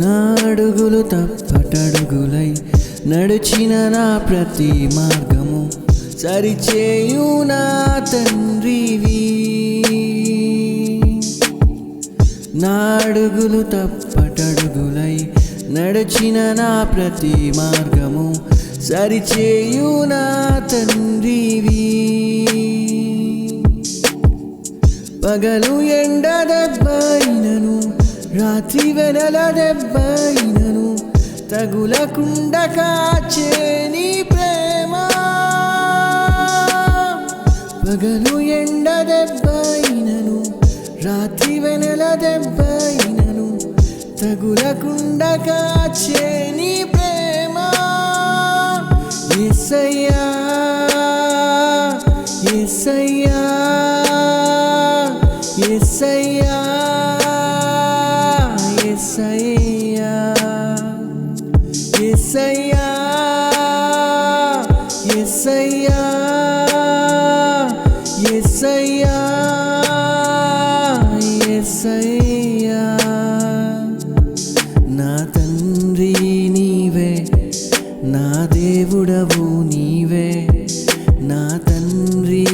నా అడుగులు తప్పటడుగులై నడిచిన నా ప్రతి మార్గము సరిచేయు నా తండ్రివి. నా అడుగులు తప్పటడుగులై నడిచిన నా ప్రతి మార్గము సరిచేయు నా తండ్రివి. పగలు ఎండ దెబ్బైనను రాత్రి వెనల దెబ్బైనను తగులకుండా కాచే నీ ప్రేమ. పగలు ఎండ దెబ్బైనను రాత్రి వెనల దెబ్బైనను తగులకుండా కాచే నీ ప్రేమ. యేసయ్యా యేసయ్యా యేసయ్యా యేసయ్యా యేసయ్యా యేసయ్యా యేసయ్యా యేసయ్యా. నా తండ్రి నీవే, నా దేవుడవు నీవే, నా తండ్రి